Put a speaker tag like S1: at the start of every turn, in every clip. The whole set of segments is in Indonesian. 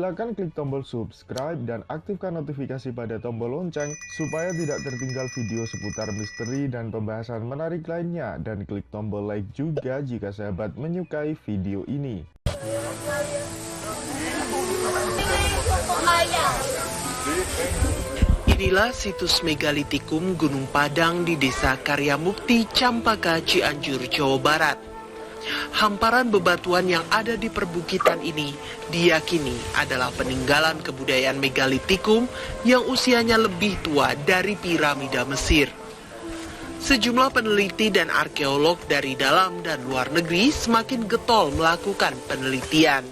S1: Silakan klik tombol subscribe dan aktifkan notifikasi pada tombol lonceng supaya tidak tertinggal video seputar misteri dan pembahasan menarik lainnya, dan klik tombol like juga jika sahabat menyukai video ini.
S2: Inilah situs megalitikum Gunung Padang di Desa Karyamukti, Campaka, Cianjur, Jawa Barat. Hamparan bebatuan yang ada di perbukitan ini diyakini adalah peninggalan kebudayaan megalitikum yang usianya lebih tua dari piramida Mesir. Sejumlah peneliti dan arkeolog dari dalam dan luar negeri semakin getol melakukan penelitian.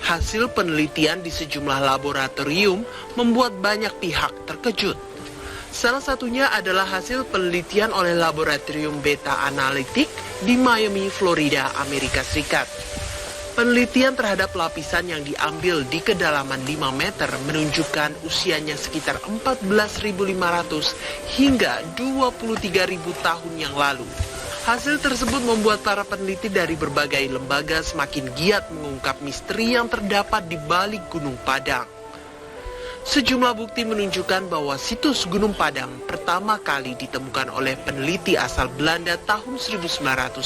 S2: Hasil penelitian di sejumlah laboratorium membuat banyak pihak terkejut. Salah satunya adalah hasil penelitian oleh Laboratorium Beta Analytic di Miami, Florida, Amerika Serikat. Penelitian terhadap lapisan yang diambil di kedalaman 5 meter menunjukkan usianya sekitar 14.500 hingga 23.000 tahun yang lalu. Hasil tersebut membuat para peneliti dari berbagai lembaga semakin giat mengungkap misteri yang terdapat di balik Gunung Padang. Sejumlah bukti menunjukkan bahwa situs Gunung Padang pertama kali ditemukan oleh peneliti asal Belanda tahun 1914.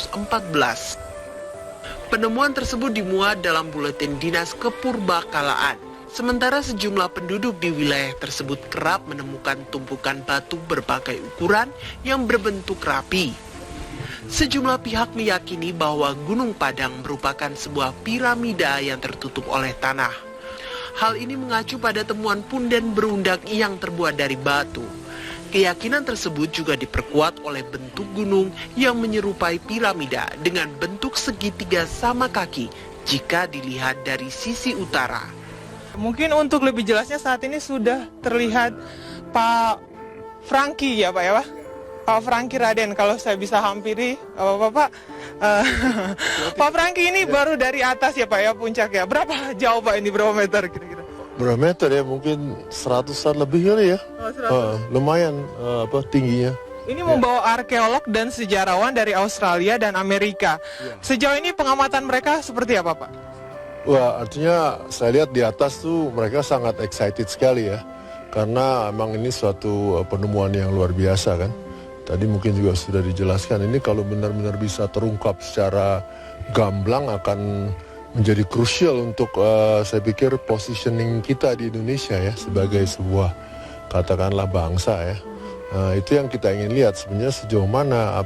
S2: Penemuan tersebut dimuat dalam buletin dinas kepurbakalaan. Sementara sejumlah penduduk di wilayah tersebut kerap menemukan tumpukan batu berbagai ukuran yang berbentuk rapi. Sejumlah pihak meyakini bahwa Gunung Padang merupakan sebuah piramida yang tertutup oleh tanah. Hal ini mengacu pada temuan punden berundak yang terbuat dari batu. Keyakinan tersebut juga diperkuat oleh bentuk gunung yang menyerupai piramida dengan bentuk segitiga sama kaki jika dilihat dari sisi utara.
S3: Mungkin untuk lebih jelasnya saat ini sudah terlihat Pak Franky ya Pak ya Pak? Pak Franky Raden, kalau saya bisa hampiri Bapak. Pak Franky ini baru dari atas ya Pak ya, puncak ya. Berapa jauh Pak ini, berapa meter kira-kira?
S4: Berapa meter ya, mungkin 100-an lebih kali ya. Lumayan tingginya.
S3: Ini membawa arkeolog dan sejarawan dari Australia dan Amerika. Sejauh ini pengamatan mereka seperti apa Pak?
S4: Wah, artinya saya lihat di atas tuh mereka sangat excited sekali ya. Karena emang ini suatu penemuan yang luar biasa kan. Tadi mungkin juga sudah dijelaskan, ini kalau benar-benar bisa terungkap secara gamblang akan menjadi krusial untuk saya pikir positioning kita di Indonesia ya sebagai sebuah katakanlah bangsa ya. Itu yang kita ingin lihat sebenarnya sejauh mana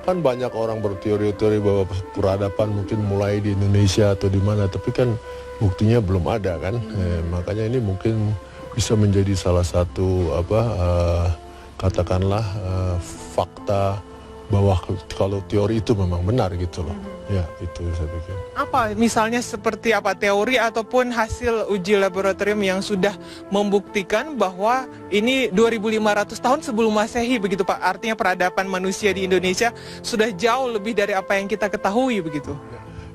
S4: kan banyak orang berteori-teori bahwa peradaban mungkin mulai di Indonesia atau di mana, tapi kan buktinya belum ada kan. Makanya ini mungkin bisa menjadi salah satu katakanlah fakta bahwa kalau teori itu memang benar gitu loh. Ya, itu saya pikir.
S3: Apa misalnya seperti apa teori ataupun hasil uji laboratorium yang sudah membuktikan bahwa ini 2500 tahun sebelum Masehi begitu Pak. Artinya peradaban manusia di Indonesia sudah jauh lebih dari apa yang kita ketahui begitu.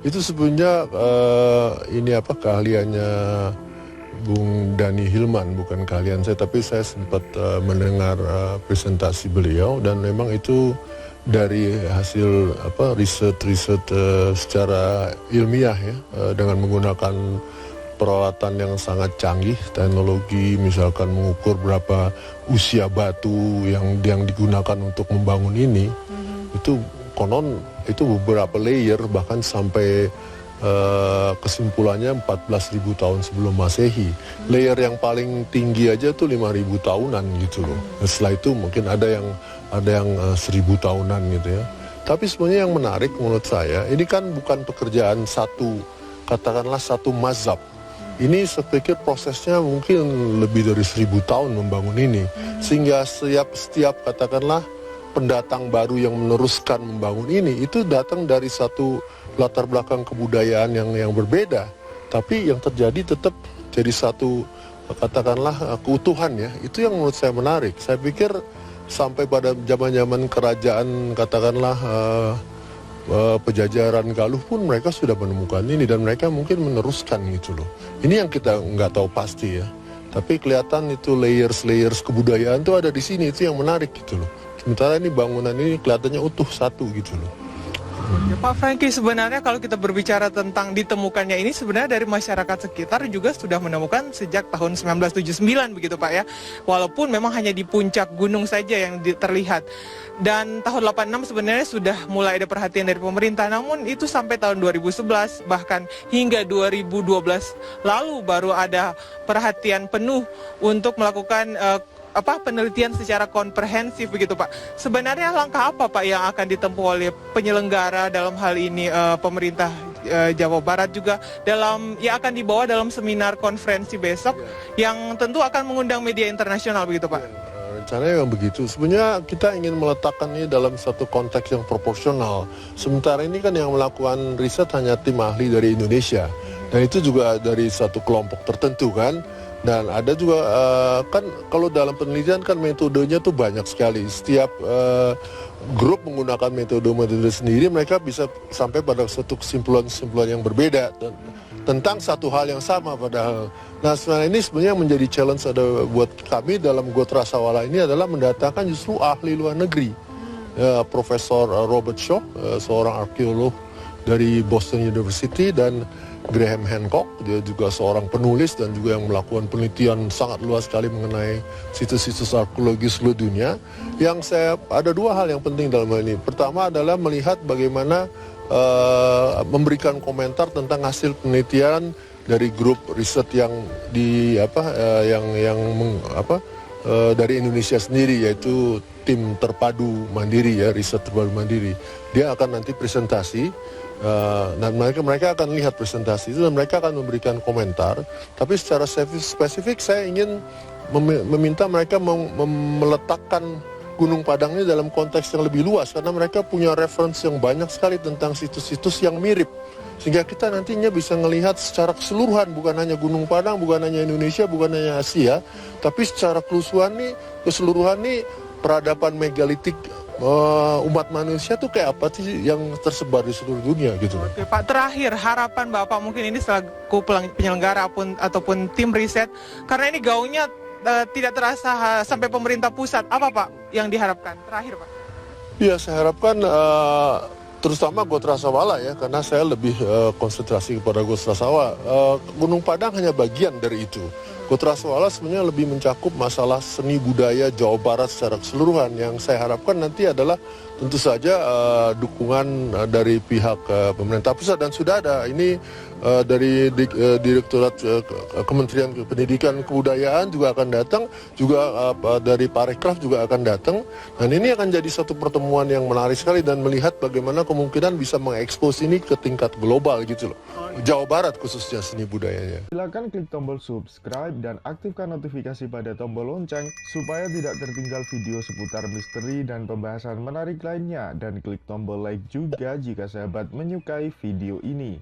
S4: Itu sebenarnya keahliannya Bung Dani Hilman, bukan keahlian saya, tapi saya sempat mendengar presentasi beliau dan memang itu dari hasil riset secara ilmiah ya, dengan menggunakan peralatan yang sangat canggih, teknologi misalkan mengukur berapa usia batu yang digunakan untuk membangun ini. Itu konon itu beberapa layer, bahkan sampai kesimpulannya 14.000 tahun sebelum Masehi. Layer yang paling tinggi aja tuh 5.000 tahunan gitu loh. Setelah itu mungkin ada yang 1.000 tahunan gitu ya. Tapi sebenarnya yang menarik menurut saya, ini kan bukan pekerjaan katakanlah satu mazhab. Ini saya pikir prosesnya mungkin lebih dari 1.000 tahun membangun ini. Sehingga setiap katakanlah pendatang baru yang meneruskan membangun ini itu datang dari satu latar belakang kebudayaan yang berbeda, tapi yang terjadi tetap jadi satu katakanlah keutuhan ya. Itu yang menurut saya menarik. Saya pikir sampai pada zaman-zaman kerajaan katakanlah pejajaran Galuh pun mereka sudah menemukan ini dan mereka mungkin meneruskan gitu loh. Ini yang kita nggak tahu pasti ya. Tapi kelihatan itu layers kebudayaan tuh ada di sini, itu yang menarik gitu loh. Sementara ini bangunan ini kelihatannya utuh satu gitu loh.
S3: Oke, Pak Franky, sebenarnya kalau kita berbicara tentang ditemukannya ini sebenarnya dari masyarakat sekitar juga sudah menemukan sejak tahun 1979 begitu Pak ya. Walaupun memang hanya di puncak gunung saja yang terlihat. Dan tahun 86 sebenarnya sudah mulai ada perhatian dari pemerintah, namun itu sampai tahun 2011 bahkan hingga 2012 lalu baru ada perhatian penuh untuk melakukan penelitian secara komprehensif begitu Pak. Sebenarnya langkah apa Pak yang akan ditempuh oleh penyelenggara dalam hal ini pemerintah Jawa Barat juga dalam akan dibawa dalam seminar konferensi besok yang tentu akan mengundang media internasional begitu Pak?
S4: Rencananya memang begitu. Sebenarnya kita ingin meletakkan ini dalam satu konteks yang proporsional. Sementara ini kan yang melakukan riset hanya tim ahli dari Indonesia. Dan itu juga dari satu kelompok tertentu kan. Dan ada juga kan kalau dalam penelitian kan metodenya tuh banyak sekali. Setiap grup menggunakan metode-metode sendiri, mereka bisa sampai pada satu kesimpulan-kesimpulan yang berbeda tentang satu hal yang sama padahal. Nah sebenarnya ini sebenarnya menjadi challenge buat kami dalam Got Rasawala ini adalah mendatangkan justru ahli luar negeri. Profesor Robert Shaw, seorang arkeolog dari Boston University, dan Graham Hancock, dia juga seorang penulis dan juga yang melakukan penelitian sangat luas sekali mengenai situs-situs arkeologi seluruh dunia. Ada dua hal yang penting dalam hal ini. Pertama adalah melihat bagaimana memberikan komentar tentang hasil penelitian dari grup riset yang dari Indonesia sendiri, yaitu tim terpadu mandiri riset terpadu mandiri. Dia akan nanti presentasi dan mereka akan lihat presentasi itu dan mereka akan memberikan komentar. Tapi secara spesifik saya ingin meminta mereka meletakkan Gunung Padang ini dalam konteks yang lebih luas karena mereka punya referensi yang banyak sekali tentang situs-situs yang mirip. Sehingga kita nantinya bisa melihat secara keseluruhan, bukan hanya Gunung Padang, bukan hanya Indonesia, bukan hanya Asia, tapi secara keseluruhan nih peradaban megalitik umat manusia tuh kayak apa sih yang tersebar di seluruh dunia gitu.
S3: Oke Pak, terakhir harapan Bapak mungkin ini selaku penyelenggara ataupun tim riset, karena ini gaungnya tidak terasa sampai pemerintah pusat, apa Pak yang diharapkan? Terakhir Pak.
S4: Ya saya harapkan terutama Got Rasawala ya, karena saya lebih konsentrasi kepada Got Rasawala. Gunung Padang hanya bagian dari itu. Got Rasawala sebenarnya lebih mencakup masalah seni budaya Jawa Barat secara keseluruhan. Yang saya harapkan nanti adalah tentu saja dukungan dari pihak pemerintah pusat, dan sudah ada ini dari Direktorat Kementerian Pendidikan Kebudayaan juga akan datang, juga dari Parekraf juga akan datang. Dan ini akan jadi satu pertemuan yang menarik sekali dan melihat bagaimana kemungkinan bisa mengekspos ini ke tingkat global gitu loh. Jawa Barat khususnya seni budayanya.
S1: Silakan klik tombol subscribe dan aktifkan notifikasi pada tombol lonceng supaya tidak tertinggal video seputar misteri dan pembahasan menarik lainnya, dan klik tombol like juga jika sahabat menyukai video ini.